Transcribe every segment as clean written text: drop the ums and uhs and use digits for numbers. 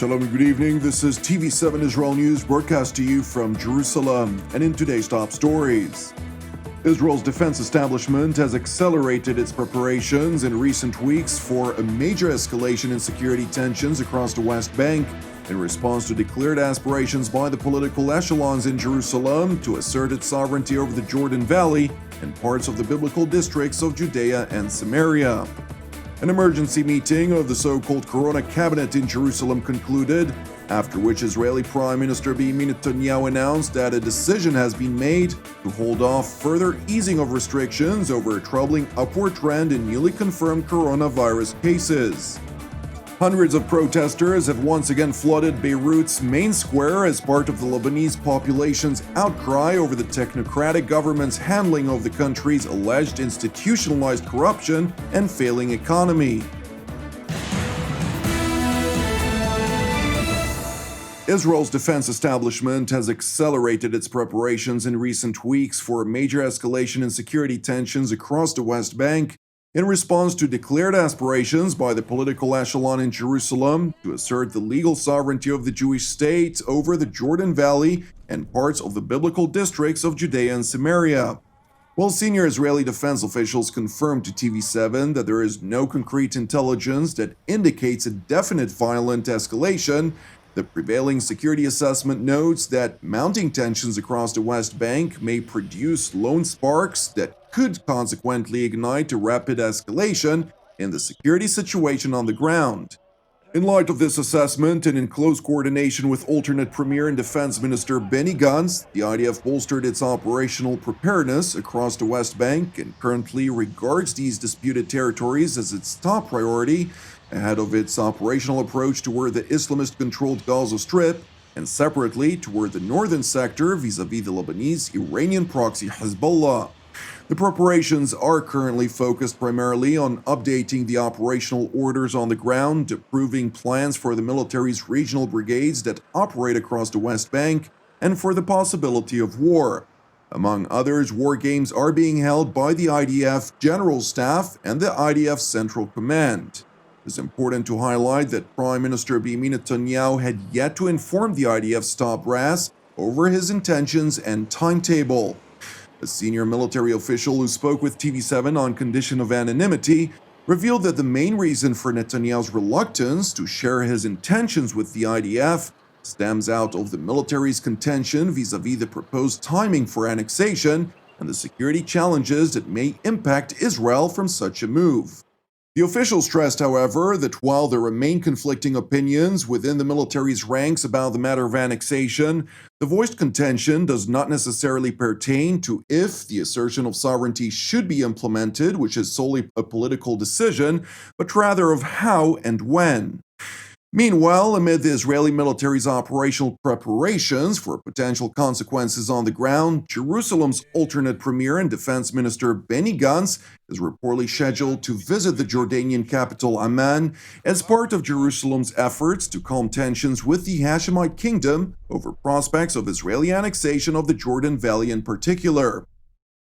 Shalom and good evening. This is TV7 Israel News broadcast to you from Jerusalem. And in today's top stories, Israel's defense establishment has accelerated its preparations in recent weeks for a major escalation in security tensions across the West Bank in response to declared aspirations by the political echelons in Jerusalem to assert its sovereignty over the Jordan Valley and parts of the biblical districts of Judea and Samaria. An emergency meeting of the so-called Corona cabinet in Jerusalem concluded, after which Israeli Prime Minister Benjamin Netanyahu announced that a decision has been made to hold off further easing of restrictions over a troubling upward trend in newly confirmed coronavirus cases. Hundreds of protesters have once again flooded Beirut's main square as part of the Lebanese population's outcry over the technocratic government's handling of the country's alleged institutionalized corruption and failing economy. Israel's defense establishment has accelerated its preparations in recent weeks for a major escalation in security tensions across the West Bank in response to declared aspirations by the political echelon in Jerusalem to assert the legal sovereignty of the Jewish state over the Jordan Valley and parts of the biblical districts of Judea and Samaria. While senior Israeli defense officials confirmed to TV7 that there is no concrete intelligence that indicates a definite violent escalation, the prevailing security assessment notes that mounting tensions across the West Bank may produce lone sparks that could consequently ignite a rapid escalation in the security situation on the ground. In light of this assessment and in close coordination with alternate Premier and Defense Minister Benny Gantz, the IDF bolstered its operational preparedness across the West Bank and currently regards these disputed territories as its top priority ahead of its operational approach toward the Islamist-controlled Gaza Strip and separately toward the northern sector vis-a-vis the Lebanese Iranian proxy Hezbollah. The preparations are currently focused primarily on updating the operational orders on the ground, approving plans for the military's regional brigades that operate across the West Bank, and for the possibility of war. Among others, war games are being held by the IDF General Staff and the IDF Central Command. It is important to highlight that Prime Minister Benjamin Netanyahu had yet to inform the IDF's top brass over his intentions and timetable. A senior military official who spoke with TV7 on condition of anonymity revealed that the main reason for Netanyahu's reluctance to share his intentions with the IDF stems out of the military's contention vis-a-vis the proposed timing for annexation and the security challenges that may impact Israel from such a move. The official stressed, however, that while there remain conflicting opinions within the military's ranks about the matter of annexation, the voiced contention does not necessarily pertain to if the assertion of sovereignty should be implemented, which is solely a political decision, but rather of how and when. Meanwhile, amid the Israeli military's operational preparations for potential consequences on the ground, Jerusalem's alternate Premier and Defense Minister Benny Gantz is reportedly scheduled to visit the Jordanian capital Amman as part of Jerusalem's efforts to calm tensions with the Hashemite kingdom over prospects of Israeli annexation of the Jordan Valley in particular.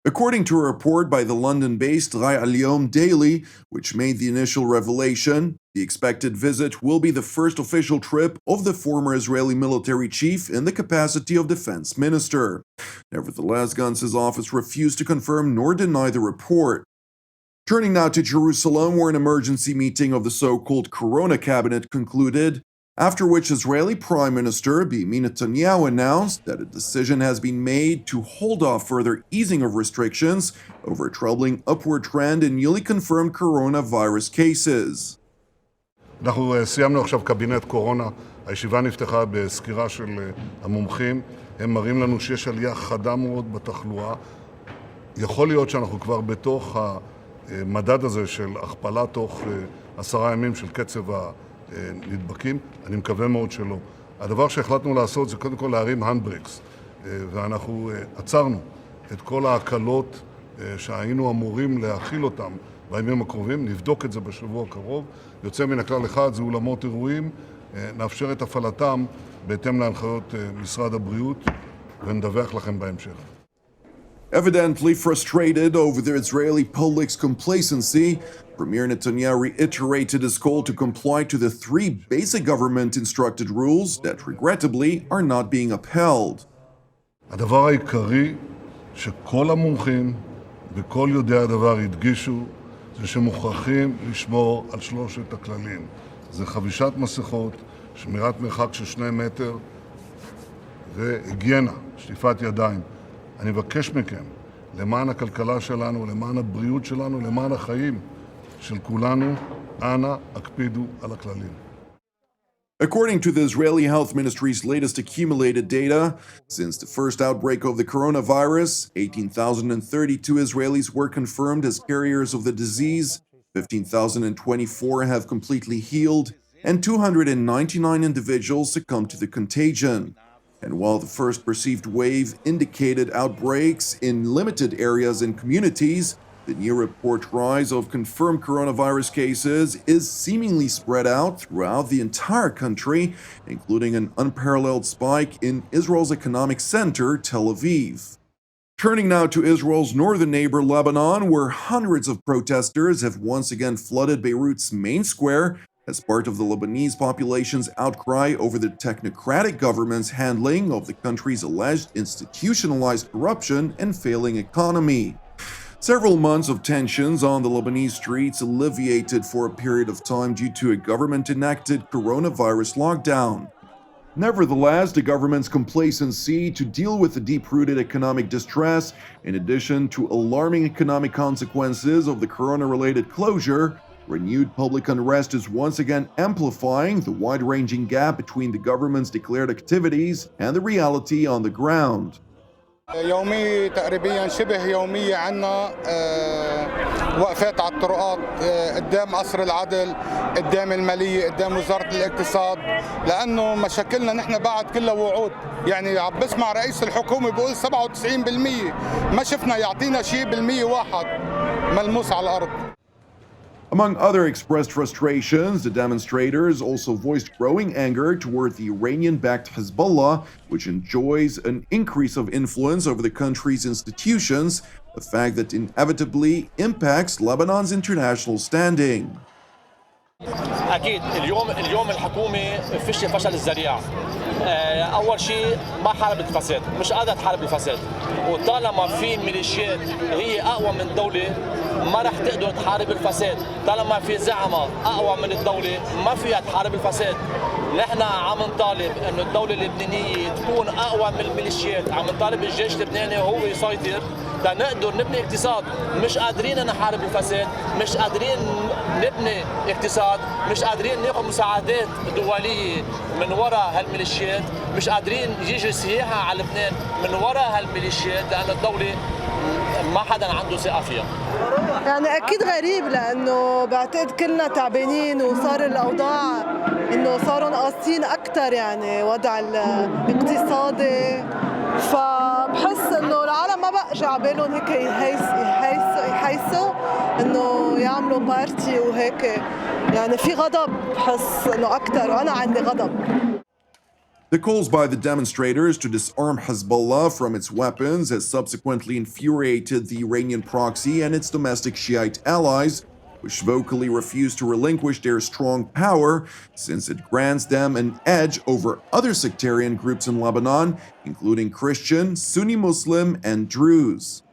According to a report by the London-based Rai Al-Yom Daily, which made the initial revelation, the expected visit will be the first official trip of the former Israeli military chief in the capacity of defense minister. Nevertheless, Gantz's office refused to confirm nor deny the report. Turning now to Jerusalem, where an emergency meeting of the so-called Corona cabinet concluded, after which Israeli Prime Minister Benjamin Netanyahu announced that a decision has been made to hold off further easing of restrictions over a troubling upward trend in newly confirmed coronavirus cases. אנחנו סיימנו עכשיו קבינט קורונה, הישיבה נפתחה בסקירה של המומחים, הם מראים לנו שיש עלייה חדה מאוד בתחלואה. יכול להיות שאנחנו כבר בתוך המדד הזה של הכפלה תוך 10 ימים של קצב נדבקים, אני מקווה מאוד שלא. הדבר שהחלטנו לעשות זה קודם כל להרים הנדברקס, ואנחנו עצרנו את כל ההקלות שהיינו אמורים להכיל אותם בימים הקרובים, נבדוק את זה בשבוע הקרוב. יוצא מן הכלל אחד, זה אולמות אירועים, נאפשר את הפעלתם בהתאם להנחיות משרד הבריאות, ונדווח לכם בהמשך. Evidently frustrated over the Israeli public's complacency, Premier Netanyahu reiterated his call to comply to the 3 basic government-instructed rules that, regrettably, are not being upheld. הדבר העיקרי שכל המומחים וכל יודעי הדבר הדגישו זה שמוכרחים לשמור על 3 הכללים. זה חבישת מסכות, שמירת מרחק של 2 מטר והיגיינה, שטיפת ידיים. אני מבקש מכם, למען הכלכלה שלנו, למען הבריאות שלנו, למען החיים של כולנו, אנא הקפידו על הכללים. According to the Israeli Health Ministry's latest accumulated data, since the first outbreak of the coronavirus, 18,032 Israelis were confirmed as carriers of the disease, 15,024 have completely healed, and 299 individuals succumbed to the contagion. And while the first perceived wave indicated outbreaks in limited areas and communities, the new report rise of confirmed coronavirus cases is seemingly spread out throughout the entire country, including an unparalleled spike in Israel's economic center, Tel Aviv. Turning now to Israel's northern neighbor, Lebanon, where hundreds of protesters have once again flooded Beirut's main square as part of the Lebanese population's outcry over the technocratic government's handling of the country's alleged institutionalized corruption and failing economy. Several months of tensions on the Lebanese streets alleviated for a period of time due to a government-enacted coronavirus lockdown. Nevertheless, the government's complacency to deal with the deep-rooted economic distress, in addition to alarming economic consequences of the corona-related closure, renewed public unrest is once again amplifying the wide-ranging gap between the government's declared activities and the reality on the ground. يومي تقريبا شبه يومية عنا وقفات على الطرقات قدام قصر العدل، قدام المالية، قدام وزارة الاقتصاد، لأنه مشاكلنا نحن بعد كلها وعود. يعني عم بسمع رئيس الحكومة بيقول 97%، ما شفنا يعطينا شيء بالمية واحد ملموس على الأرض. Among other expressed frustrations, the demonstrators also voiced growing anger toward the Iranian-backed Hezbollah, which enjoys an increase of influence over the country's institutions, a fact that inevitably impacts Lebanon's international standing. اكيد اليوم الحكومه فشل الذريعه. اول شيء ما حاربت الفساد، مش قادره تحارب الفساد، وطالما في ميليشيات هي اقوى من الدوله ما رح تقدر تحارب الفساد. طالما في زعماء اقوى من الدوله ما فيها تحارب الفساد. نحن عم نطالب انه الدوله اللبنانيه تكون اقوى من الميليشيات، عم نطالب الجيش اللبناني هو يسيطر لنقدر نبني اقتصاد. مش قادرين نحارب الفساد، مش قادرين نبني اقتصاد، مش قادرين ناخذ مساعدات دوليه من وراء هالميليشيات، مش قادرين يجي سياحه على لبنان من وراء هالميليشيات لأن الدوله ما حدا عنده ثقه فيها. يعني اكيد غريب لانه بعتقد كلنا تعبانين وصار الاوضاع انه صاروا قاسيين اكثر، يعني وضع الاقتصادي، فبحس انه العالم ما بقى عبالهم هيك يحيسوا انه يعملوا بارتي وهيك، يعني في غضب بحس انه اكثر، وانا عندي غضب. The calls by the demonstrators to disarm Hezbollah from its weapons has subsequently infuriated the Iranian proxy and its domestic Shiite allies, which vocally refuse to relinquish their strong power since it grants them an edge over other sectarian groups in Lebanon, including Christian, Sunni Muslim, and Druze.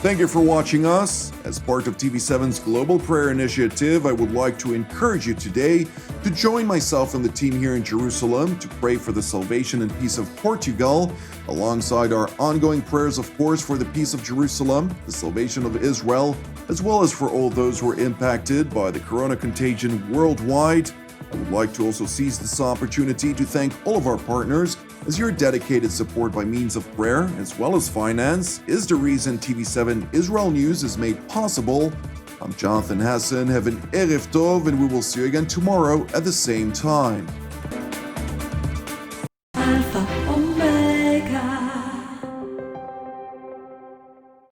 Thank you for watching us. As part of TV7's Global Prayer Initiative, I would like to encourage you today to join myself and the team here in Jerusalem to pray for the salvation and peace of Portugal, alongside our ongoing prayers, of course, for the peace of Jerusalem, the salvation of Israel, as well as for all those who are impacted by the corona contagion worldwide. I would like to also seize this opportunity to thank all of our partners, as your dedicated support by means of prayer as well as finance is the reason TV7 Israel News is made possible. I'm Jonathan Hassan. Have an Erev Tov, and we will see you again tomorrow at the same time.